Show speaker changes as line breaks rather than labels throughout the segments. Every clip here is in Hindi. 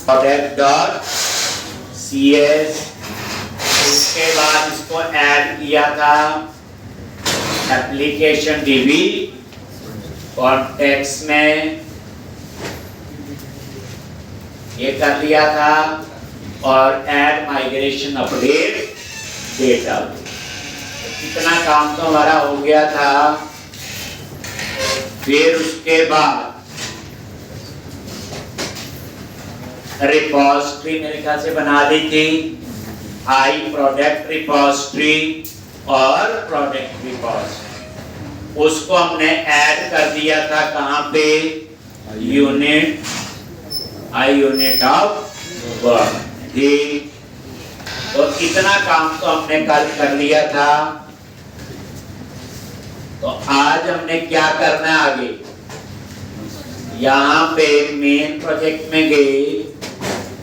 Product dot CS। उसके बाद इसको ऐड किया था एप्लीकेशन DB कॉन्टेक्स्ट में, ये कर लिया था, और ऐड माइग्रेशन अपडेट डेटा। इतना काम तो हमारा हो गया था। फिर उसके बाद रिपोजिटरी मेरे ख्याल से बना दी थी, आई प्रोडक्ट रिपोजिटरी और प्रोडक्ट रिपोजिटरी। उसको हमने ऐड कर दिया था कहाँ पे, unit, I unit of work. ठीक, तो इतना काम तो हमने कल कर लिया था। तो आज हमने क्या करना है आगे, यहाँ पे मेन प्रोजेक्ट में गए,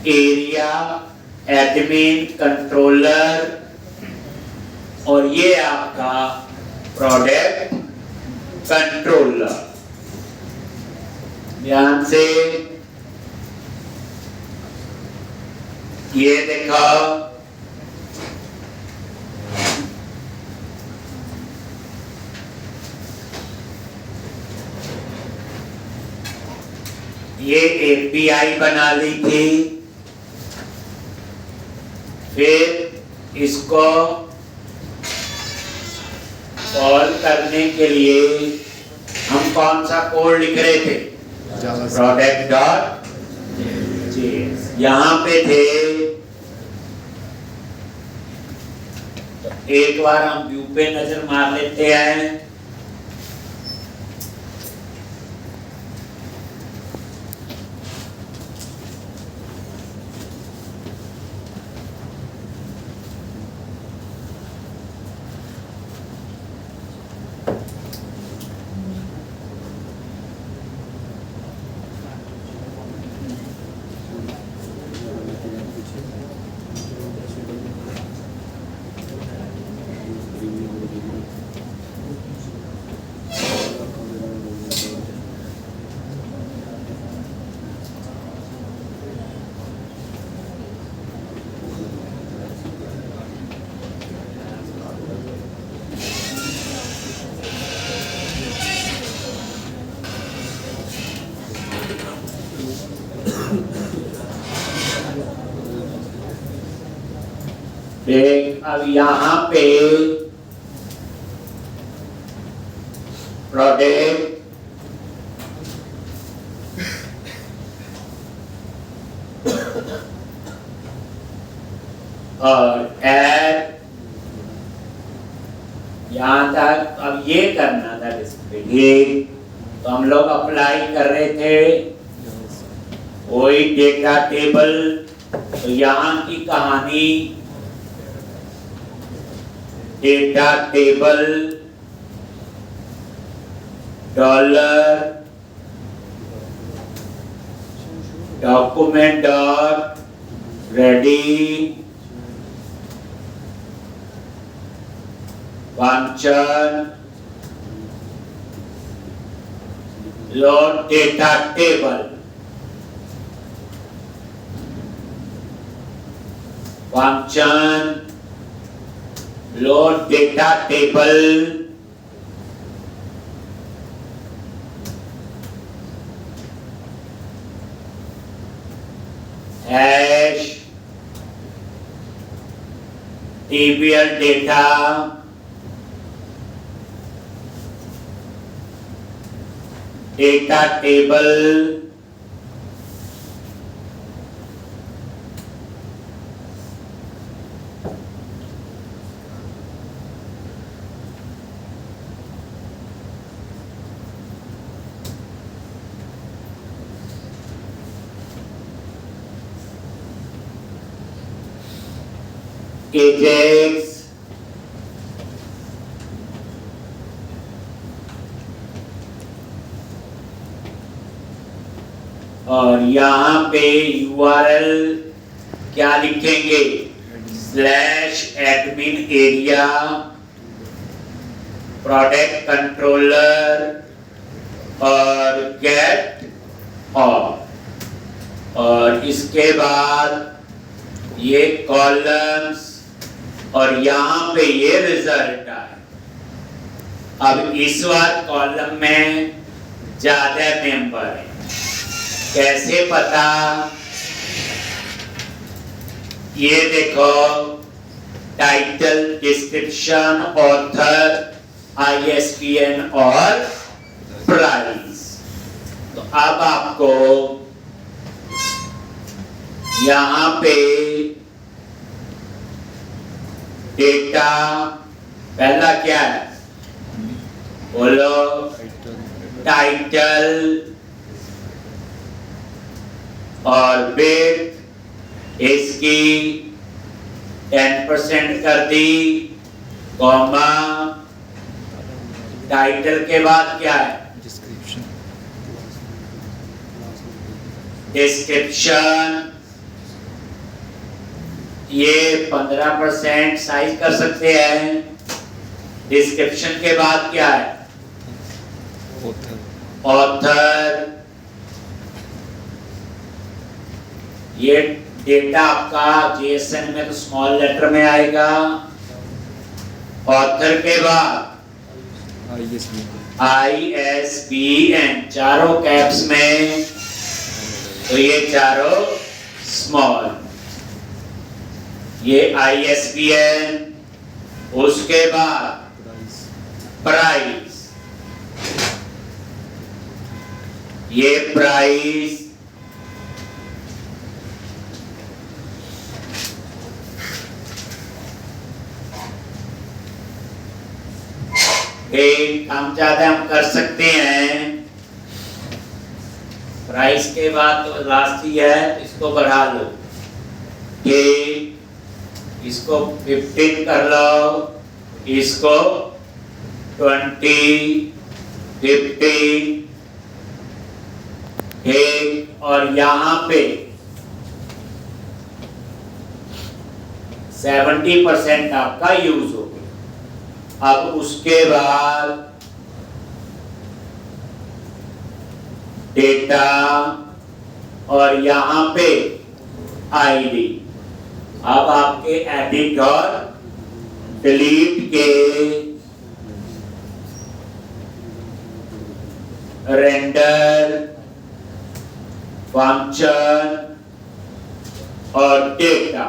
एरिया, एडमिन, कंट्रोलर, और ये आपका प्रोडक्ट कंट्रोलर। ध्यान से ये देखो, ये API बना ली थी। फिर इसको कॉल करने के लिए हम कौन सा कोड लिख रहे थे, प्रोडक्ट डॉट JS, यहां पे थे। तो एक बार हम व्यू पे नजर मार लेते हैं। देख, अब यहां पे प्रोडक्ट और ऐड, यहां तक अब ये करना था डिस्प्ले। तो हम लोग अप्लाई कर रहे थे वही डेटा टेबल। तो यहां की कहानी, data table dollar document dot ready function load data table function load data table hash tbl data data table Ajax और यहाँ पे URL क्या लिखेंगे, /admin area प्रोडक्ट कंट्रोलर और गेट और और इसके बाद ये कॉलम्स और यहाँ पे ये रिजल्ट आए। अब इस बार कॉलम में ज्यादा मेंबर है, कैसे पता? ये देखो, टाइटल, डिस्क्रिप्शन, ऑथर, ISBN और प्राइस। तो अब आपको यहाँ पे डेटा पहला क्या है बोलो? टाइटल और विड्थ इसकी 10% कर दी, कॉमा, टाइटल के बाद क्या है? डिस्क्रिप्शन ये 15% साइज कर सकते हैं। डिस्क्रिप्शन के बाद क्या है? ऑथर। ये डेटा आपका JSON में तो स्मॉल लेटर में आएगा। ऑथर के बाद ISBN चारों कैप्स में, तो ये चारों स्मॉल। ये ISBN, उसके बाद प्राइस, ये प्राइस, एक हम ज्यादा हम कर सकते हैं। प्राइस के बाद तो लास्ट ही है, इसको बढ़ा लो, कि इसको 15 कर लो, इसको 20, 15, एक, और यहाँ पे 70% आपका यूज हो गया। अब उसके बाद डेटा और यहाँ पे आईडी। अब आपके एडिट और डिलीट के रेंडर, फंक्शन और डेटा,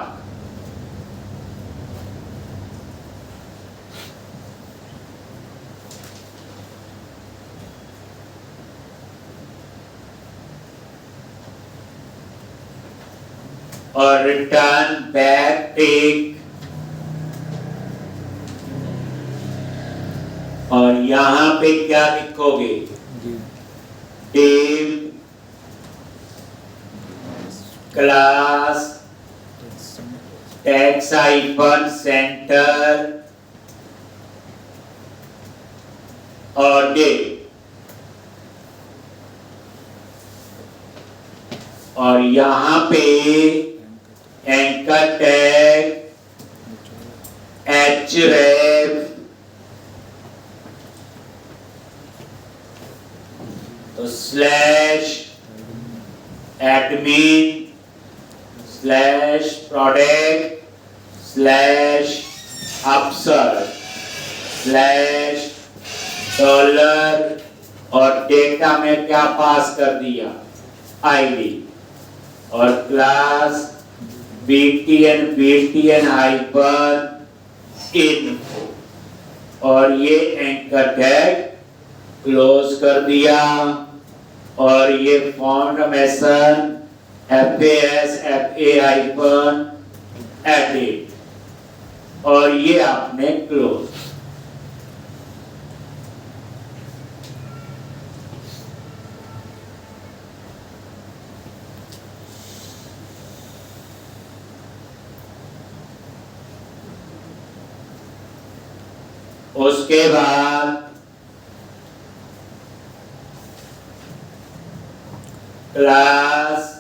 और रिटर्न, बैक, टेक, और यहां पे क्या लिखोगे? Team, class, text icon, center और डेट। और यहां पे एंकर टैग, href, तो slash admin slash product slash upsert slash dollar, और डेटा में क्या पास कर दिया? आईडी, और क्लास btn हाइपर इन्फो, और ये एंकर टैग क्लोज कर दिया। और ये formation FAS FA hyper edit, और ये आपने क्लोज। उसके बाद class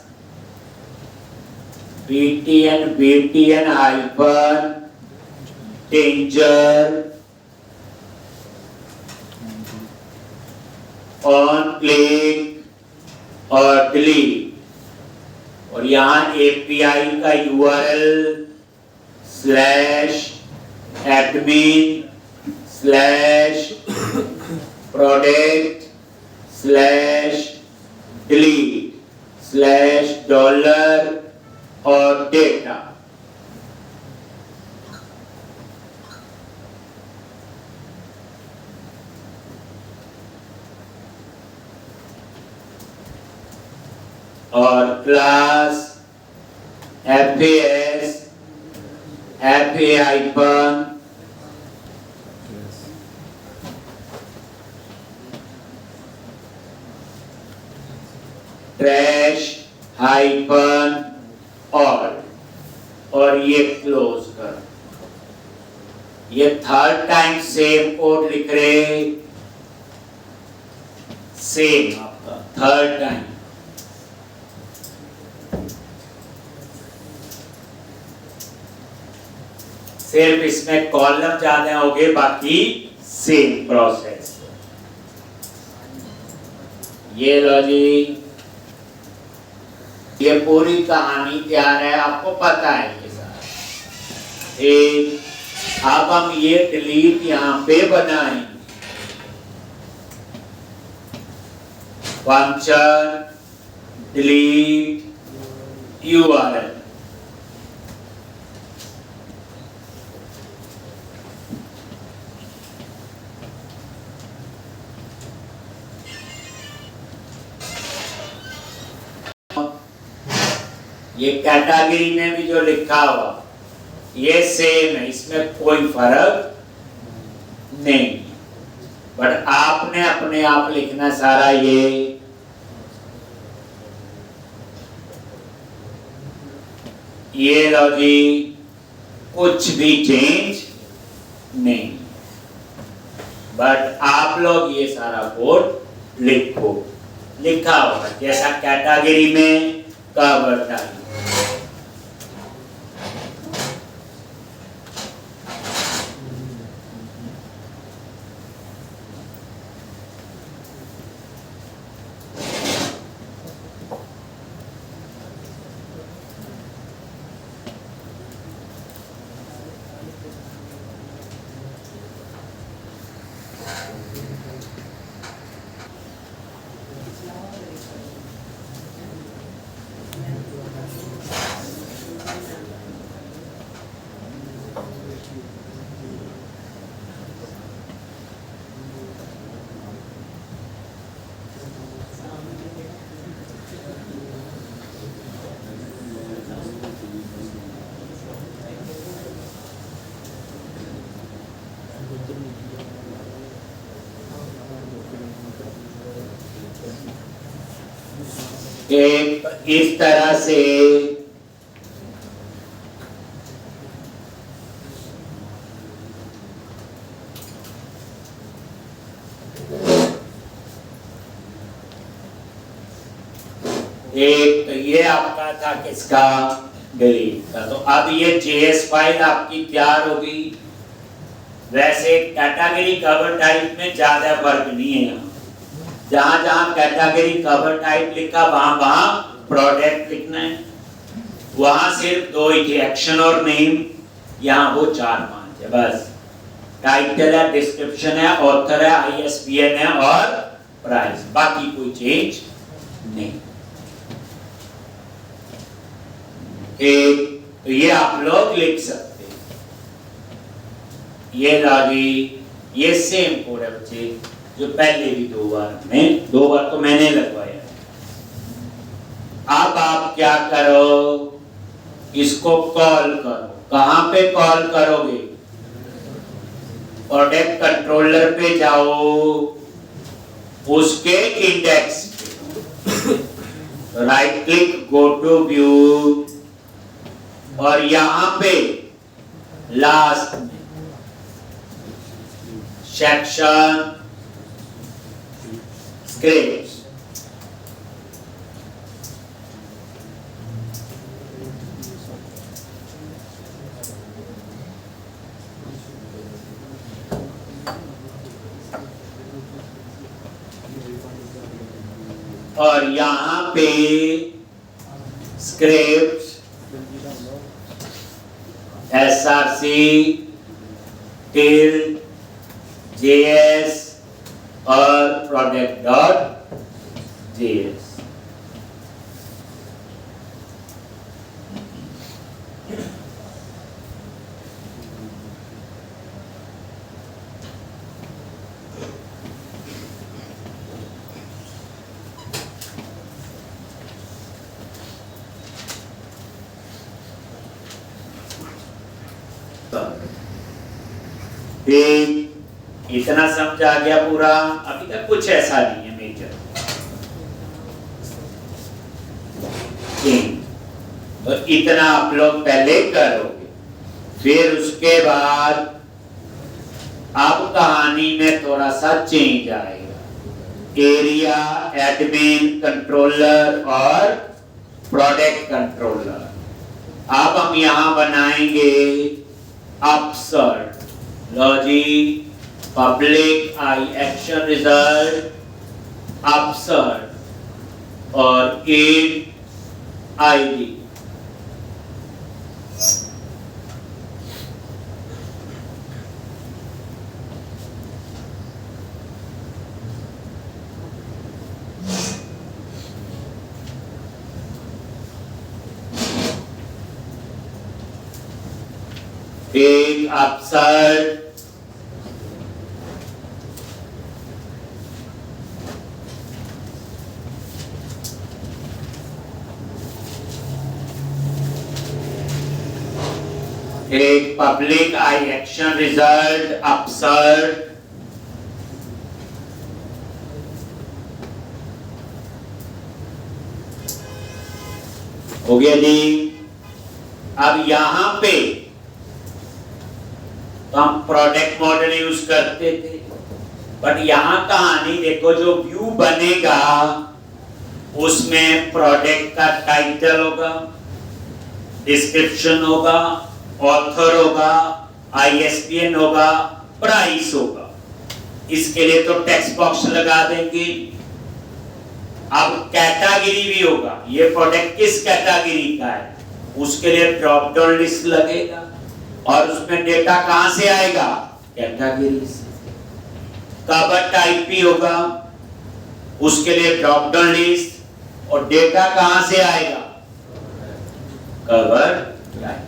btn hyper danger on click और डिलीट, और यहाँ API का URL /admin/product/delete/$ और data। और class FAS FA-, trash -all और ये क्लोज कर। ये थर्ड टाइम सेम कोड लिख रहे, सेम आपका थर्ड टाइम। सिर्फ इसमें कॉलम ज्यादा हो गए, बाकी सेम प्रोसेस। ये लो जी, ये पूरी कहानी तैयार है, आपको पता है ये सारा। अब हम ये डिलीट यहाँ पे बनाएंगे। Function delete URL। ये कैटेगरी में भी जो लिखा हुआ ये सेम है, इसमें कोई फर्क नहीं, बट आपने अपने आप लिखना सारा। ये लो जी, कुछ भी चेंज नहीं, बट आप लोग ये सारा कोड लिखो, लिखा होगा जैसा कैटेगरी में कवर टाइप। एक इस तरह से एक, तो ये आपका था किसका, डिलीट का। तो अब ये JS फाइल आपकी तैयार होगी। वैसे कैटेगरी कवर टाइप में ज्यादा फर्क नहीं है, जहां जहां कैटेगरी कवर टाइप लिखा वहां प्रोडक्ट लिखना है। वहां सिर्फ दो ही थे, एक्शन और नेम, यहाँ वो 4-5 है बस। टाइटल है, डिस्क्रिप्शन है, ऑथर है, ISBN है और प्राइस, बाकी कोई चेंज नहीं। तो ये आप लोग लिख सकते हैं। ये लागी, ये सेम कोड है बच्चे, जो पहले भी 2 बार तो मैंने लगवाया। अब आप क्या करो, इसको कॉल करो। कहां पे कॉल करोगे, प्रोडक्ट कंट्रोलर पे जाओ, उसके इंडेक्स पे right click, go to view, और यहां पे लास्ट में सेक्शन स्क्रिप्ट्स, और यहां पे स्क्रिप्ट, SRC, टिल, JS और product.js। इतना समझ आ गया पूरा? अभी तक कुछ ऐसा नहीं है मेजर। तो इतना आप लोग पहले करोगे, फिर उसके बाद अब कहानी में थोड़ा सा चेंज आएगा। एरिया, एडमिन, कंट्रोलर और प्रोडक्ट कंट्रोलर। अब हम यहां बनाएंगे अपसर्ट, लॉजिक, पब्लिक आई एक्शन रिजल्ट, अपसर्ट और ईड आईडी। एक अपसर्ट, एक पब्लिक आई एक्शन रिजल्ट, अपसर्ट, हो गया जी। अब यहां पे तो हम प्रोडक्ट मॉडल यूज करते थे, बट यहां कहानी देखो, जो व्यू बनेगा उसमें प्रोडक्ट का टाइटल होगा, डिस्क्रिप्शन होगा, ऑथर होगा, ISBN होगा, प्राइस होगा। इसके लिए तो टेक्स्ट बॉक्स लगा देंगे। अब कैटेगरी भी होगा, ये प्रोडक्ट किस कैटेगरी का है, उसके लिए ड्रॉप डाउन लिस्ट लगेगा और उसमें डेटा कहां से आएगा, कैटेगरी से। कवर टाइप भी होगा, उसके लिए ड्रॉप डाउन लिस्ट और डेटा कहां से आएगा, कवर टाइप।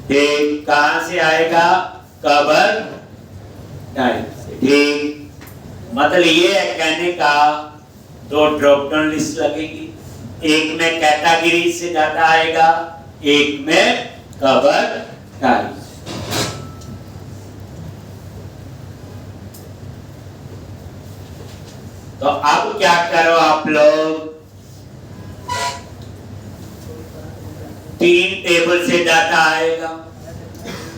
ठीक, कहां से आएगा, कवर टाइप से। ठीक, मतलब ये है कहने का, दो ड्रॉप डाउन लिस्ट लगेगी, एक में कैटेगरी से डाटा आएगा, एक में कवर टाइप। तो अब क्या करो आप लोग, तीन टेबल से डाटा आएगा।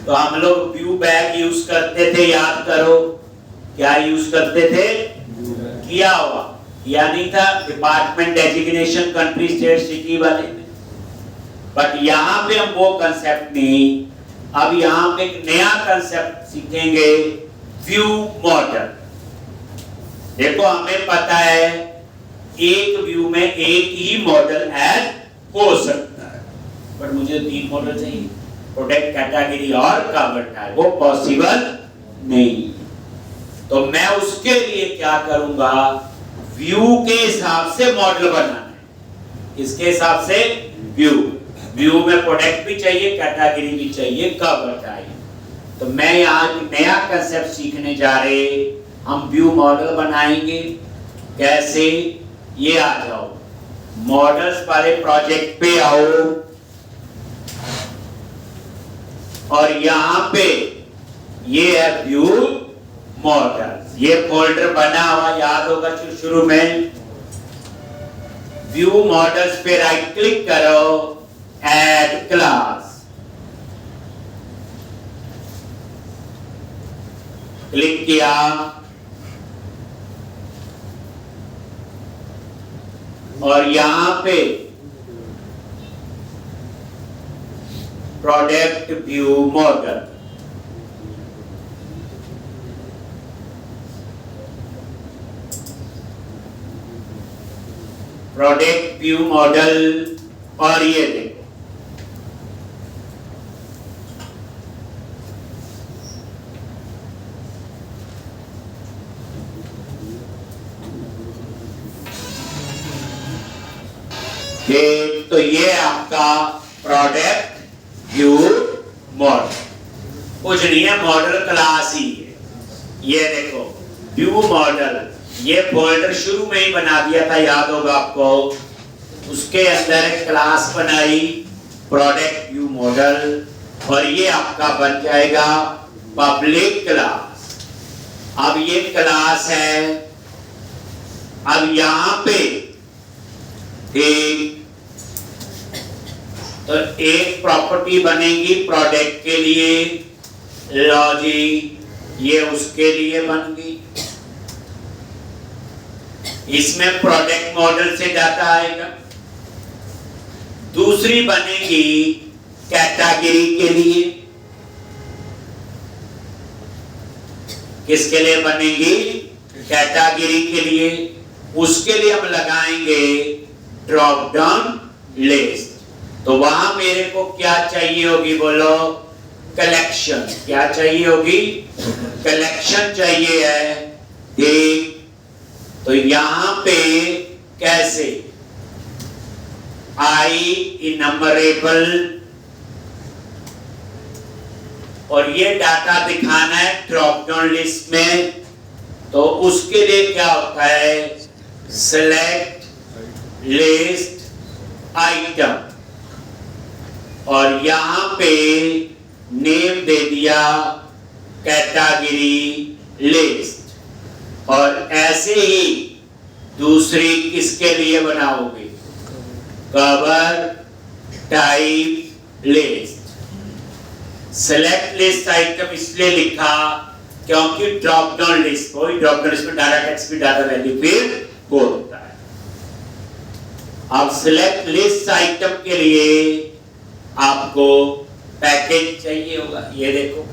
तो हम लोग व्यू बैग यूज करते थे, याद करो क्या यूज करते थे, किया हुआ, या नहीं था, department designation country state city वाले में। बट यहां पे हम वो कंसेप्ट नहीं, अब यहां पे एक नया कंसेप्ट सीखेंगे, व्यू मॉडल। देखो हमें पता है एक व्यू में एक ही मॉडल ऐड हो सकता है, बट मुझे तीन मॉडल चाहिए, प्रोडक्ट, कैटेगरी और कवर टाइप, वो पॉसिबल नहीं। तो मैं उसके लिए क्या करूंगा, व्यू के हिसाब से मॉडल बनाना है। इसके हिसाब से व्यू में प्रोडक्ट भी चाहिए, कैटेगरी भी चाहिए, कवर टाइप। तो मैं यहाँ नया कंसेप्ट सीखने जा रहे, हम व्यू मॉडल बनाएंगे। कैसे, ये आ जाओ, मॉडल्स वाले प्रोजेक्ट पे आओ और यहां पे ये है व्यू मॉडल्स। ये फोल्डर बना हुआ याद होगा शुरू में। व्यू मॉडल्स पे राइट क्लिक करो, ऐड क्लास, क्लिक किया, और यहां पे product view model. Product view model, और ये देखो तो ये आपका प्रोडक्ट व्यू मॉडल, कुछ नहीं है, मॉडल क्लास ही है। ये देखो व्यू मॉडल, ये फोल्डर शुरू में ही बना दिया था, याद होगा आपको। उसके अंदर एक क्लास बनाई प्रोडक्ट व्यू मॉडल, और ये आपका बन जाएगा पब्लिक क्लास। अब ये क्लास है, अब यहां पे ठीक, तो एक प्रॉपर्टी बनेगी प्रोडक्ट के लिए, लो जी ये उसके लिए बन गई। इसमें प्रोडक्ट मॉडल से डाटा आएगा। दूसरी बनेगी कैटेगरी के लिए। किसके लिए बनेगी? कैटेगरी के लिए। उसके लिए हम लगाएंगे ड्रॉप डाउन लिस्ट। तो वहां मेरे को क्या चाहिए होगी, बोलो? कलेक्शन। क्या चाहिए होगी? कलेक्शन चाहिए है। ठीक, तो यहां पे कैसे? आई इनमरेबल, और ये डाटा दिखाना है ड्रॉप डाउन लिस्ट में। तो उसके लिए क्या होता है? सिलेक्ट लिस्ट आइटम, और यहां पे नेम दे दिया कैटेगरी लिस्ट। और ऐसे ही दूसरी किसके लिए बनाओगे? Cover type list. Select list item इसलिए लिखा क्योंकि ड्रॉप डाउन लिस्ट, कोई ड्रॉप डाउन लिस्ट में डाटा टेक्स्ट भी डाटा वैल्यू फिर हो होता है। अब सिलेक्ट लिस्ट आइटम के लिए आपको पैकेज चाहिए होगा। ये देखो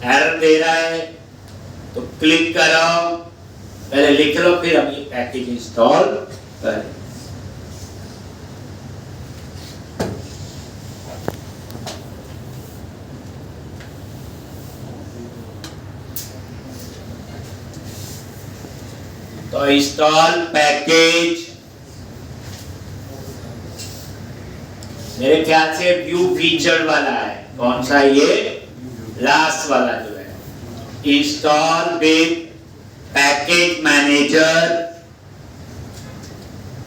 एरर दे रहा है, तो क्लिक करो, पहले लिख लो, फिर हम ये पैकेज इंस्टॉल करें। तो इंस्टॉल पैकेज, मेरे ख्याल से व्यू फीचर वाला है। कौन सा? ये लास्ट वाला जो है। Install with package manager,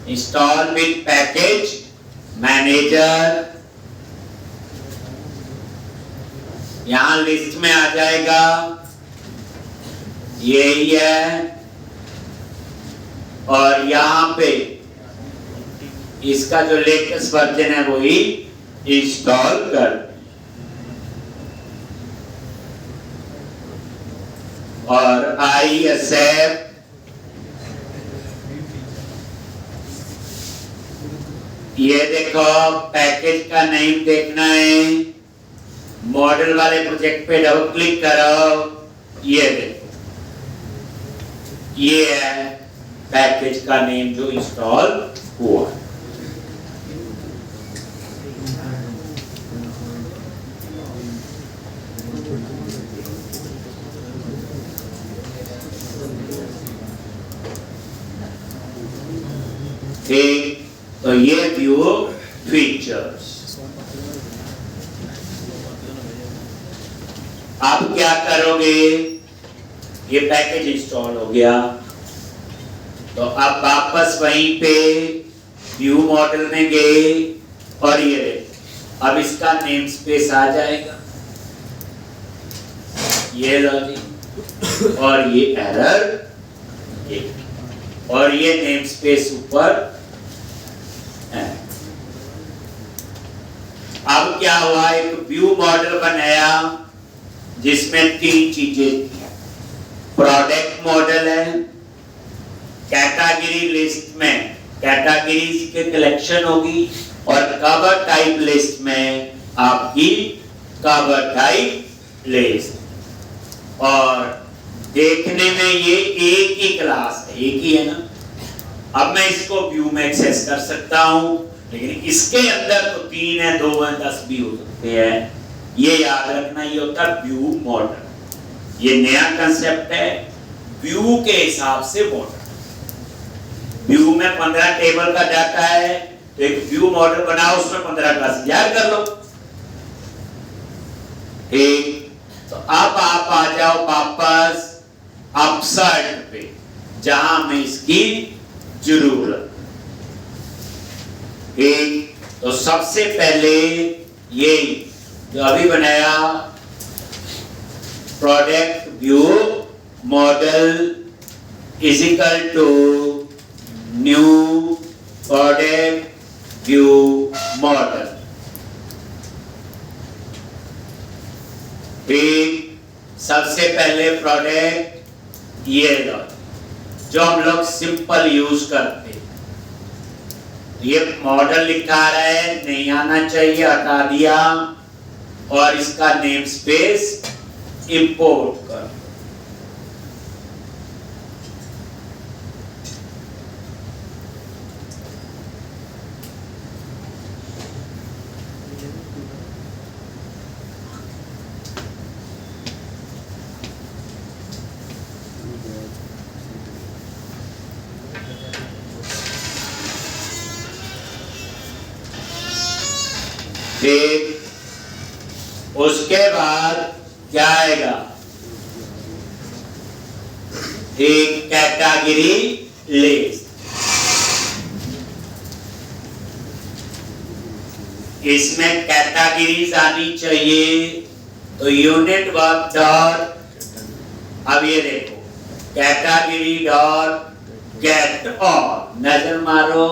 install with package manager. यहां लिस्ट में आ जाएगा, यही है। और यहां पे इसका जो लेटेस्ट वर्जन है वही इंस्टॉल कर, और आई एक्सेप्ट। ये देखो पैकेज का नेम देखना है, मॉडल वाले प्रोजेक्ट पे डबल क्लिक करो, ये देखो ये है पैकेज का नेम जो इंस्टॉल हुआ। ठीक, तो ये व्यू फीचर्स। आप क्या करोगे? ये पैकेज इंस्टॉल हो गया, तो अब वापस वहीं पे व्यू मॉडल में गए, और ये अब इसका नेम स्पेस आ जाएगा, ये लो जी, और ये एरर, ये, और ये नेम स्पेस ऊपर है। अब क्या हुआ? एक व्यू मॉडल बनाया जिसमें तीन चीजें थी। प्रोडक्ट मॉडल है, कैटेगरी लिस्ट में कैटेगरीज के कलेक्शन होगी, और कवर टाइप लिस्ट में आपकी कवर टाइप लिस्ट। और देखने में ये एक ही क्लास है, एक ही है ना। अब मैं इसको व्यू में एक्सेस कर सकता हूं, लेकिन इसके अंदर तो 3 है, 2 है, 10 भी हो सकते हैं। ये याद रखना, ये होता है व्यू मॉडल। ये नया कंसेप्ट है, व्यू के हिसाब से मॉडल। व्यू में 15 टेबल का डाटा है, तो एक व्यू मॉडल बनाओ, उसमें 15 क्लास याद कर लो। ठीक, तो अब आप आ जाओ वापस अपसर्ट पे, जहां हमें इसकी जरूरत। ठीक, तो सबसे पहले ये जो अभी बनाया product view model is equal to new product view model. ठीक, सबसे पहले प्रोडक्ट ये जो हम लोग सिंपल यूज करते, ये मॉडल लिखा रहा है, नहीं आना चाहिए, हटा दिया, और इसका नेम स्पेस इंपोर्ट कर। ठीक, उसके बाद क्या आएगा? एक कैटेगरी लिस्ट। इसमें कैटेगरीज आनी चाहिए, तो यूनिट वर्क डॉट, अब ये देखो कैटेगरी डॉट गेट ऑल, नजर मारो,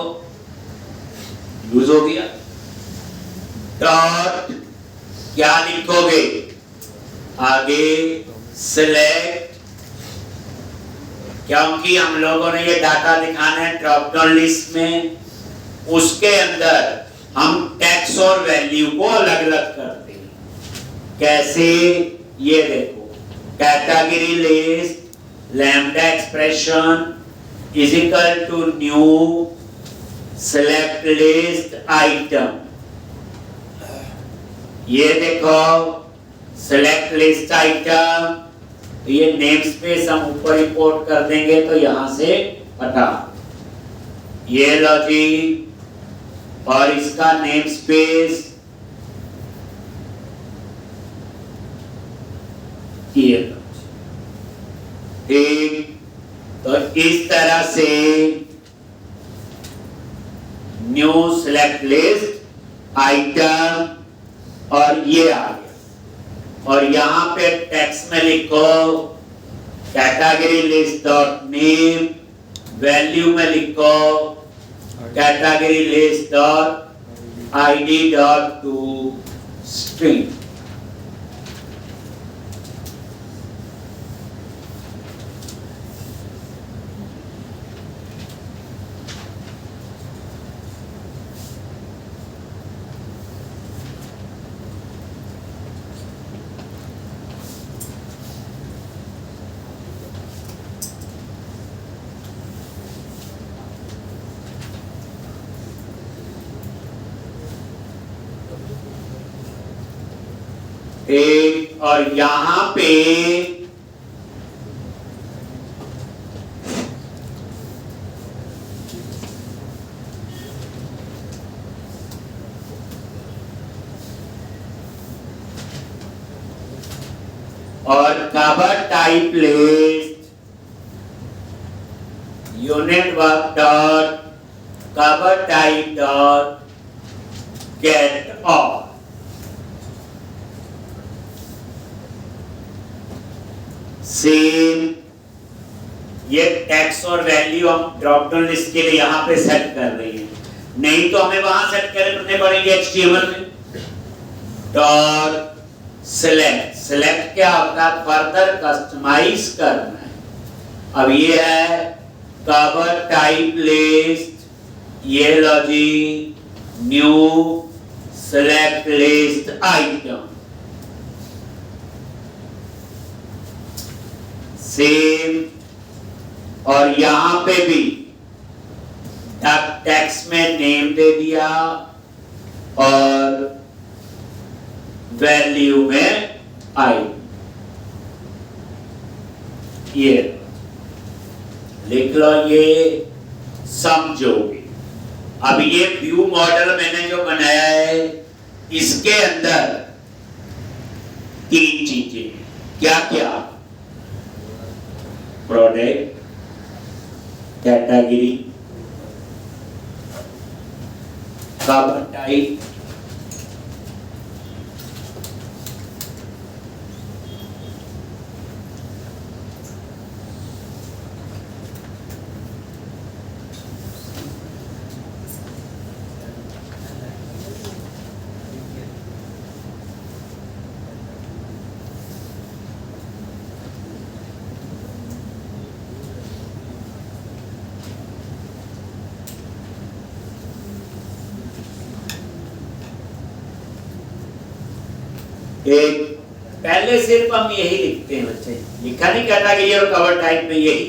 यूज हो गया। डॉट क्या लिखोगे आगे? सिलेक्ट, क्योंकि हम लोगों ने ये डाटा दिखाना है ड्रॉप डाउन लिस्ट में, उसके अंदर हम टेक्स्ट और वैल्यू को अलग अलग करते हैं। कैसे? ये देखो, category list lambda expression is equal to new select list item. ये देखो सिलेक्ट लिस्ट आइटम, तो ये नेम स्पेस हम ऊपर इंपोर्ट कर देंगे, तो यहां से हटा, ये लो जी, और इसका नेम स्पेस ये लो। ठीक, तो इस तरह से न्यू सिलेक्ट लिस्ट आइटम, और ये आ गया। और यहां पे टेक्स्ट में लिखो category list dot name, value में लिखो category list dot ID dot to string. एक, और यहां पे और cover type list unit work dot cover type dot get all. Same, ये टेक्स्ट और वैल्यू हम ड्रॉप डाउन लिस्ट के लिए यहां पे सेट कर रहे हैं, नहीं तो हमें वहां सेट करने पड़ेंगे HTML में। डॉट सिलेक्ट, सिलेक्ट क्या होता है? फर्दर कस्टमाइज करना है। अब ये है कवर टाइप लिस्ट, ये लो जी new select list item. Same, और यहां पे भी टेक्स्ट में नेम दे दिया और वैल्यू में आई। ये लिख लो, ये समझोगे। अब ये व्यू मॉडल मैंने जो बनाया है, इसके अंदर तीन चीजें, क्या क्या? प्रोडक्ट, कैटेगरी, कवर टाइप, एक पहले सिर्फ हम यही लिखते हैं बच्चे, लिखा नहीं कैटेगरी और कवर टाइप में यही।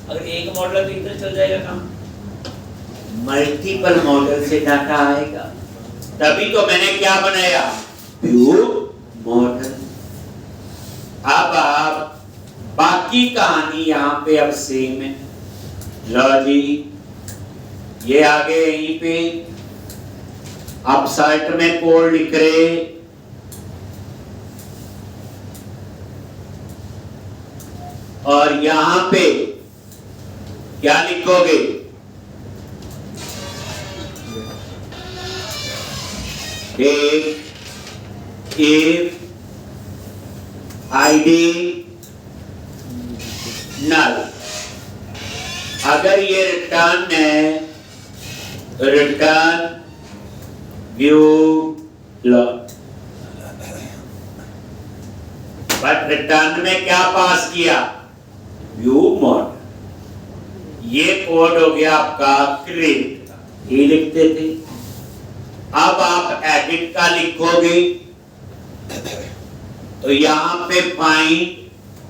अगर एक मॉडल तो इधर चल जाएगा काम, मल्टीपल मॉडल से डाटा आएगा, तभी तो मैंने क्या बनाया, व्यू मॉडल। अब आप बाकी कहानी यहाँ पे अब सेम है। लो जी, ये आगे यहीं पे आप सर्ट में कोड लिख रहे, और यहां पे क्या लिखोगे, इफ आईडी नल। अगर ये रिटर्न है तो return view lot, but return में क्या पास किया, व्यू मॉडल। ये कोड हो गया आपका क्रिएट का, ये लिखते थे। अब आप एडिट का लिखोगे तो यहां पे find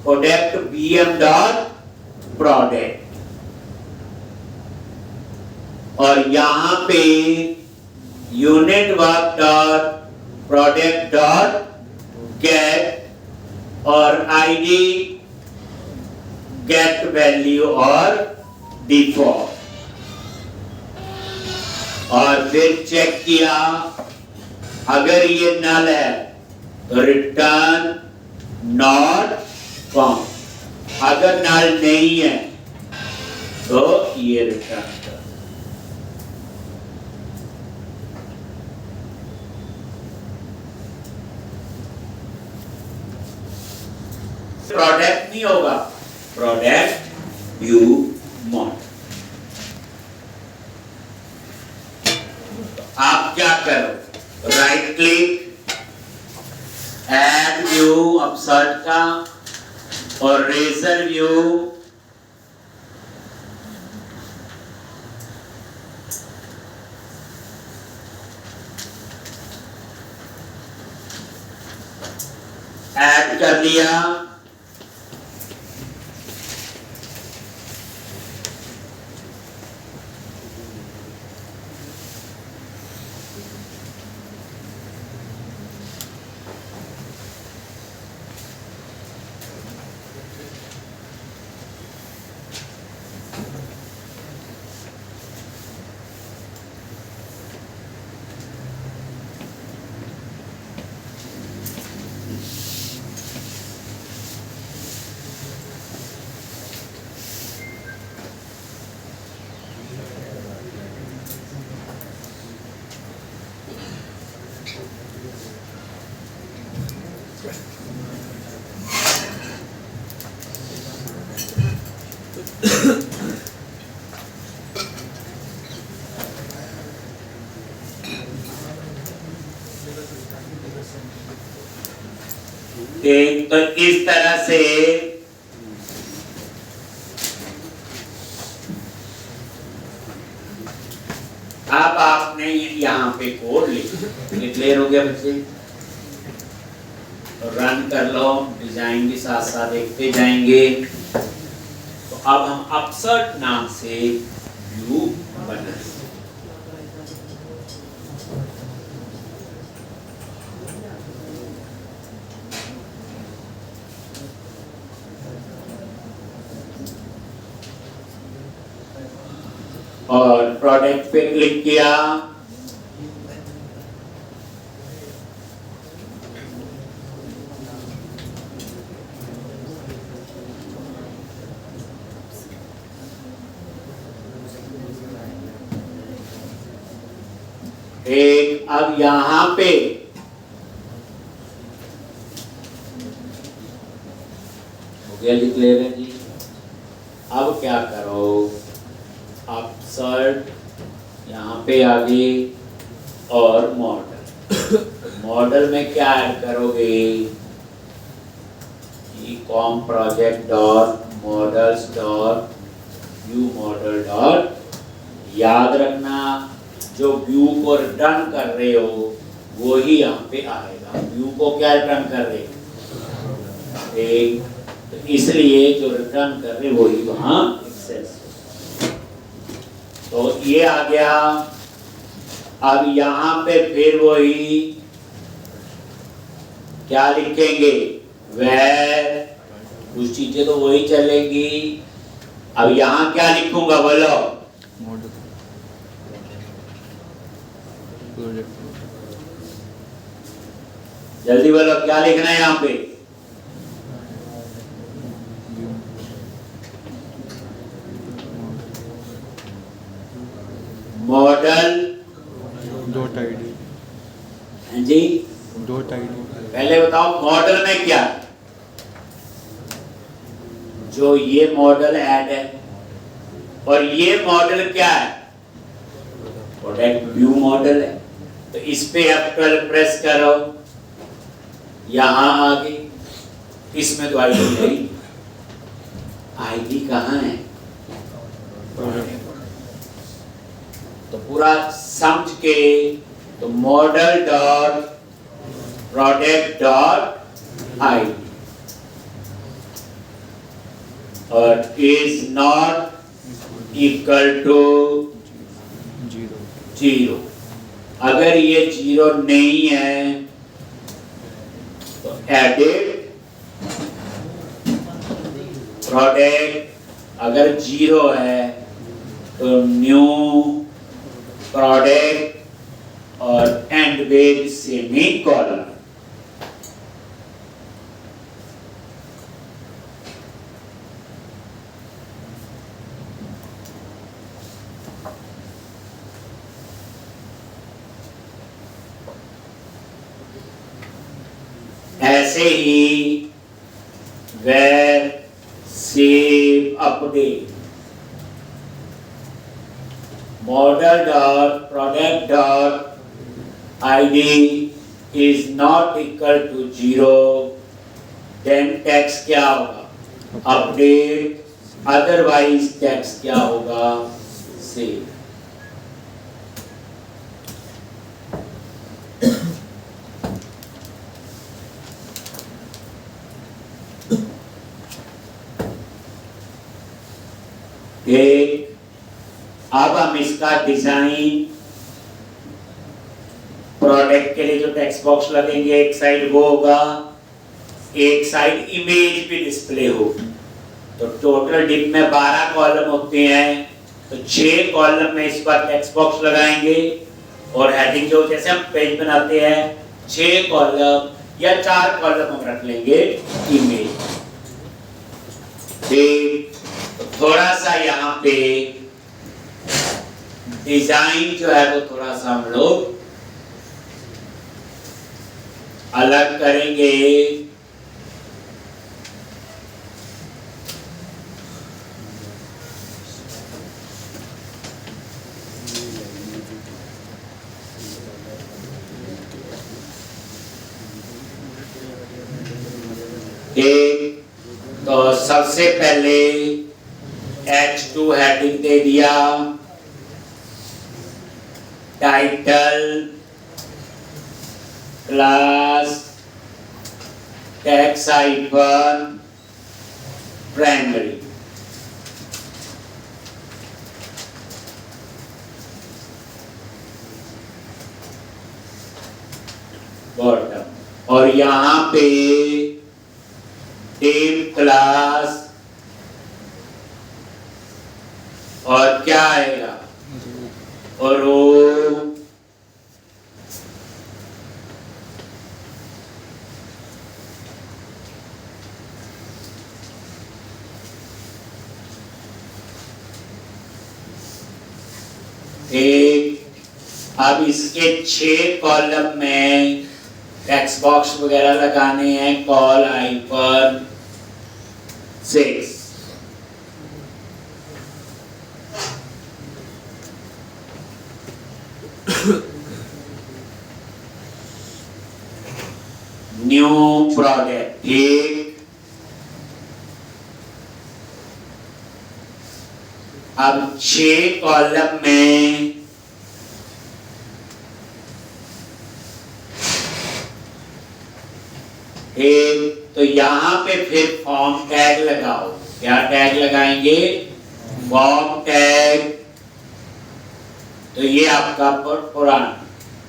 product bm dot product, और यहां पे unit work dot product dot gate, और आईडी गेट वैल्यू और डिफॉल्ट, और फिर चेक किया, अगर ये नल है तो रिटर्न नॉट फाउंड, अगर नल नहीं है तो ये रिटर्न कर। प्रोडक्ट नहीं होगा, प्रोडक्ट व्यू मॉडल। आप क्या करो, राइट क्लिक, ऐड व्यू अपसर्ट का, और रेजर व्यू, ऐड कर लिया। तो इस तरह से अब आपने यहाँ पे कोड लिखा, क्लियर हो गया बच्चे? रन कर लो, डिजाइन भी साथ साथ देखते जाएंगे। तो अब हम अपसर्ट नाम से व्यू बनाएंगे। और प्रोडक्ट पे क्लिक किया, एक अब यहां पे हो गया जी, क्लियर है जी। अब क्या करो, अपसर्ट यहाँ पे आ गई और मॉडल। मॉडल में क्या ऐड करोगे, ecom project dot models dot view model dot, याद रखना जो व्यू को रिटर्न कर रहे हो वो ही यहाँ पे आएगा। व्यू को क्या रिटर्न कर रहे हो, एक, तो इसलिए जो रिटर्न कर रहे वो ही वहां एक्सेस। तो ये आ गया। अब यहाँ पे फिर वही क्या लिखेंगे, वेर, कुछ चीजें तो वही चलेंगी। अब यहाँ क्या लिखूंगा बोलो, जल्दी बोलो क्या लिखना है यहाँ पे, मॉडल
डॉट आईडी।
हाँ जी,
डॉट आईडी।
पहले बताओ मॉडल में क्या, जो ये मॉडल ऐड है और ये मॉडल क्या है, प्रोडक्ट व्यू मॉडल है। तो इस पे F12 प्रेस करो, यहां आ गई। इसमें तो आईडी नहीं, आईडी कहाँ है, तो पूरा समझ के, तो model dot product dot ID और इज नॉट इक्वल टू 0। अगर ये 0 नहीं है तो एडिट प्रोडक्ट, अगर 0 है तो न्यू प्रोडक्ट और एंड विद सेमीकोलन। ऐसे ही where save update, model dot product dot ID is not equal to 0, then text क्या होगा, अपडेट, अदरवाइज टेक्स्ट क्या होगा, सेव। एक, अब हम इसका डिजाइन, प्रोडक्ट के लिए जो टेक्स्ट बॉक्स लगेंगे एक साइड वो होगा, एक साइड इमेज भी डिस्प्ले होगी। तो टोटल डिप में 12 कॉलम होते हैं, तो 6 कॉलम में इस बार टेक्स्ट बॉक्स लगाएंगे और हेडिंग जो जैसे हम पेज बनाते हैं 6 कॉलम या 4 कॉलम हम रख लेंगे इमेज। ठीक, तो थोड़ा सा यहाँ पे डिजाइन जो है वो थोड़ा सा हम लोग अलग करेंगे। एक, तो सबसे पहले H2 हेडिंग दे दिया, title, class, tax hyphen primary. Bottom. और यहां पे टेप क्लास और क्या आएगा, और वो एक। अब इसके 6 कॉलम में टेक्स्ट बॉक्स वगैरह लगाने हैं। Call hyphen 6। न्यू प्रोडक्ट एक। अब 6 कॉलम में एक, तो यहां पे फिर फॉर्म टैग लगाओ। क्या टैग लगाएंगे, फॉर्म टैग। तो ये आपका पुराना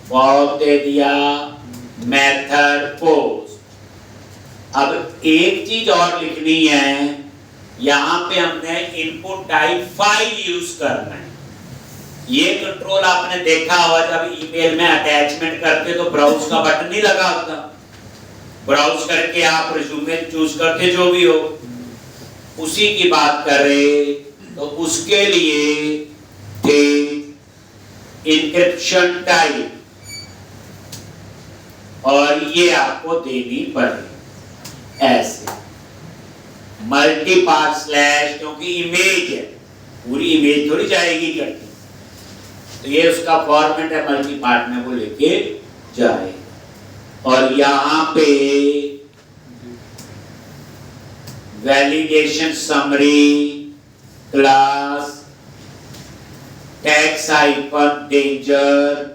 फॉर्म दे दिया, मेथड पोस्ट। अब एक चीज और लिखनी है, यहां पे हमने इनपुट टाइप फाइल यूज करना है। ये कंट्रोल आपने देखा होगा, जब ईमेल में अटैचमेंट करते तो ब्राउज का बटन नहीं लगा होता, ब्राउज करके आप रिज्यूमे चूज करते जो भी हो, उसी की बात कर रहे। तो उसके लिए थे इंक्रिप्शन टाइप, और ये आपको देनी पड़ेगी ऐसे मल्टी पार्ट स्लैश, क्योंकि इमेज है, पूरी इमेज थोड़ी जाएगी करके, तो ये उसका फॉर्मेट है, मल्टी पार्ट में वो लेके जाए। और यहां पे validation summary class tax hyphen danger.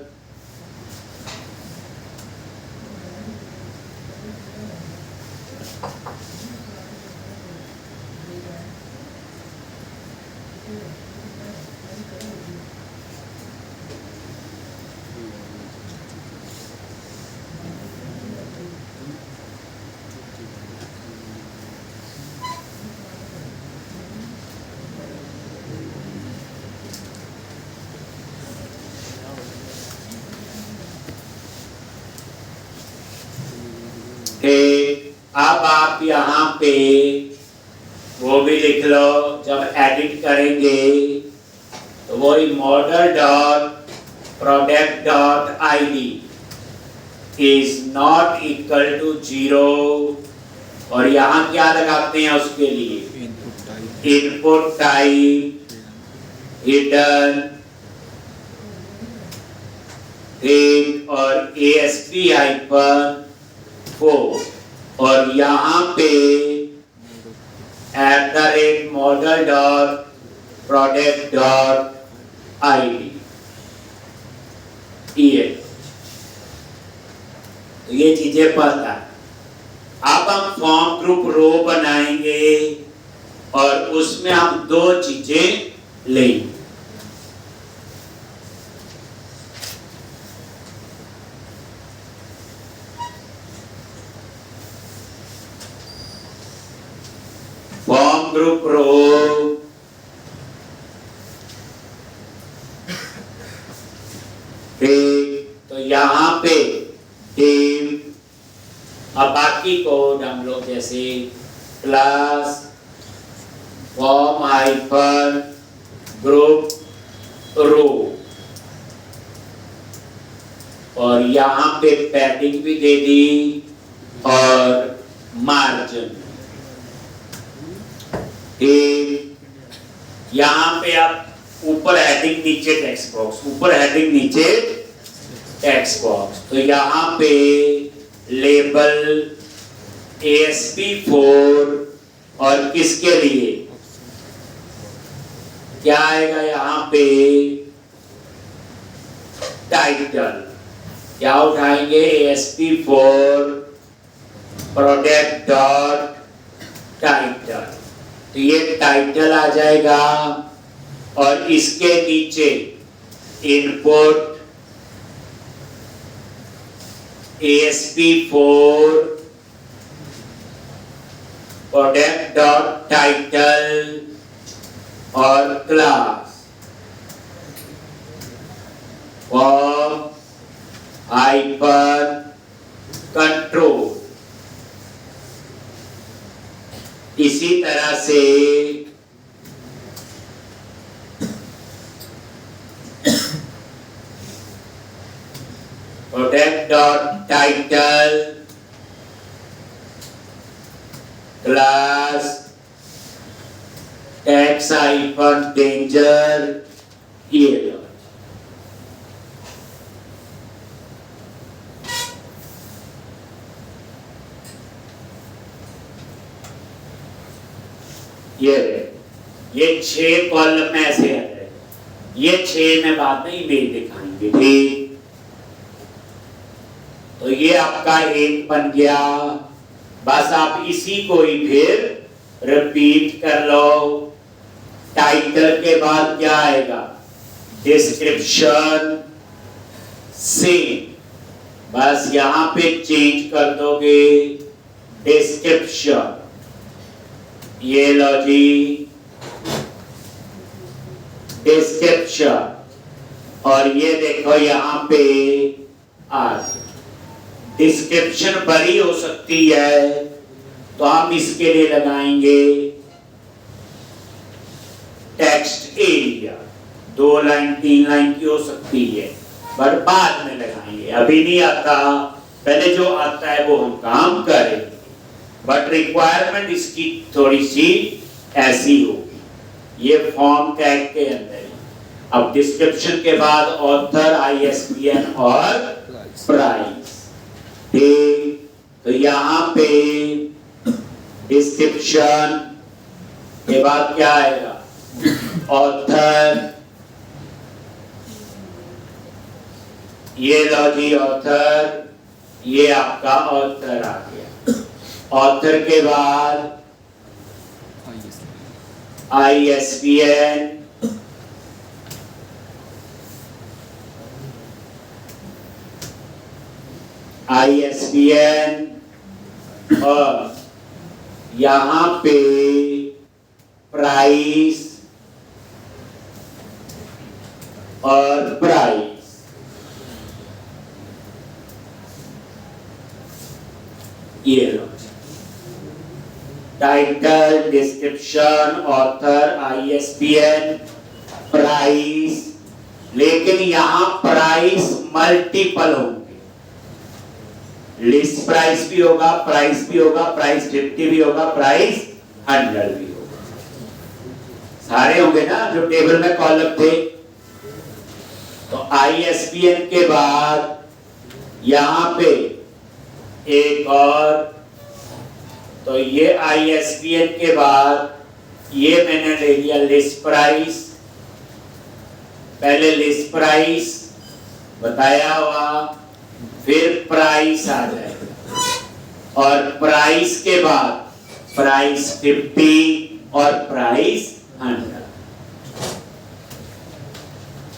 अब आप यहाँ पे वो भी लिख लो, जब एडिट करेंगे तो वही model dot product dot ID is not equal to 0, और यहाँ क्या लगाते हैं उसके लिए, इनपुट टाइप हिडन एक, और ASP हाइफन 4, और यहाँ पे @model dot product dot ID ये चीजें पता है। अब हम फॉर्म ग्रुप रो बनाएंगे और उसमें हम 2 चीजें लेंगे। फॉर्म ग्रुप रो तो यहाँ पे टीम, अब बाकी कोड हम लोग जैसे क्लास फॉर्म हाइफन ग्रुप रो, और यहाँ पे पैडिंग भी दे दी और मार्जिन। यहाँ पे आप ऊपर हेडिंग नीचे टेक्स्ट बॉक्स, ऊपर हेडिंग नीचे टेक्स्ट बॉक्स, तो यहाँ पे लेबल ASP4, और किसके लिए क्या आएगा यहाँ पे, टाइटल क्या उठाएंगे, ASP4 प्रोडक्ट डॉट टाइटल, तो ये टाइटल आ जाएगा और इसके नीचे input ASP4 product dot title और क्लास फॉर्म हाइपर कंट्रोल। इसी तरह से product dot title class tax hyphen danger, ये लो। ये 6 कॉलम में ऐसे है, ये 6 में बाद में इमेज दिखाएंगे, ठीक। तो ये आपका एक बन गया, बस आप इसी को ही फिर रिपीट कर लो। टाइटल के बाद क्या आएगा? डिस्क्रिप्शन सेम, बस यहां पे चेंज कर दोगे डिस्क्रिप्शन, ये लो जी डिस्क्रिप्शन, और ये देखो यहां पे आ डिस्क्रिप्शन बड़ी हो सकती है, तो हम इसके लिए लगाएंगे टेक्स्ट एरिया, 2 लाइन 3 लाइन की हो सकती है, पर बाद में लगाएंगे, अभी नहीं आता, पहले जो आता है वो हम काम करेंगे, बट रिक्वायरमेंट इसकी थोड़ी सी ऐसी होगी, ये फॉर्म टैग के अंदर ही। अब डिस्क्रिप्शन के बाद ऑथर, ISBN और प्राइस, ठीक। तो यहाँ पे डिस्क्रिप्शन के बाद क्या आएगा? ऑथर, ये लो जी ऑथर, ये आपका ऑथर आ गया। ऑथर के बाद ISBN, और यहां पे प्राइस और प्राइस, ये लो title, description, author, ISBN, price, लेकिन यहां प्राइस मल्टीपल होंगे, लिस्ट प्राइस भी होगा, प्राइस भी होगा, प्राइस 50 भी होगा, प्राइस 100 भी होगा, सारे होंगे ना जो टेबल में कॉलम थे। तो ISBN के बाद यहां पे एक और, तो ये ISBN के बाद ये मैंने ले लिया लिस्ट प्राइस, पहले लिस्ट प्राइस बताया हुआ, फिर प्राइस आ जाएगा, और प्राइस के बाद प्राइस 50 और प्राइस 100,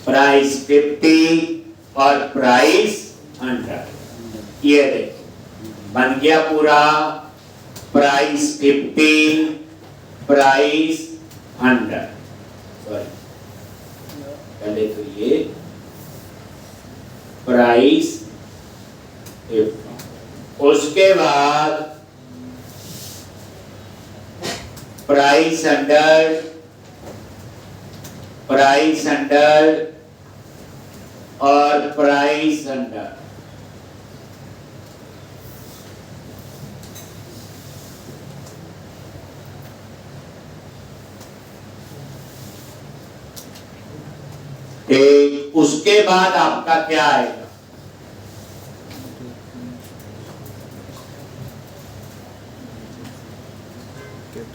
प्राइस 50 और प्राइस 100, ये देखो बन गया पूरा, प्राइस 50, प्राइस 100, सॉरी पहले तो ये प्राइस 50, उसके बाद प्राइस 100, प्राइस 100 और प्राइस 100, उसके बाद आपका क्या आएगा?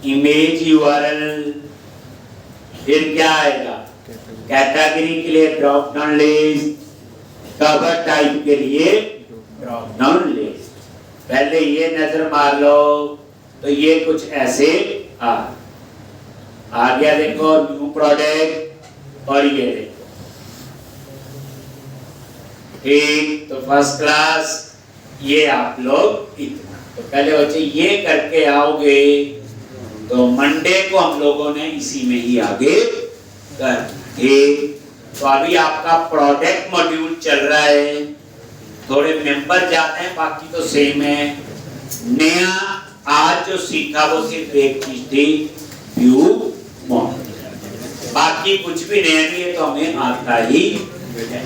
इमेज URL, फिर क्या आएगा? कैटेगरी के लिए drop down list, cover type के लिए ड्रॉप डाउन लिस्ट, पहले ये नजर मार लो तो ये कुछ ऐसे आ गया। देखो न्यू प्रोडक्ट और ये देखो ठीक। तो फर्स्ट क्लास ये आप लोग इतना। तो पहले बच्चे ये करके आओगे तो मंडे को हम लोगों ने इसी में ही आगे कर ठीक। तो अभी आपका प्रोडक्ट मॉड्यूल चल रहा है, थोड़े मेंबर जाते हैं, बाकी तो सेम है। नया आज जो सीखा वो सिर्फ एक चीज थी, व्यू मॉडल, बाकी कुछ भी नया नहीं है, तो हमें आता ही है।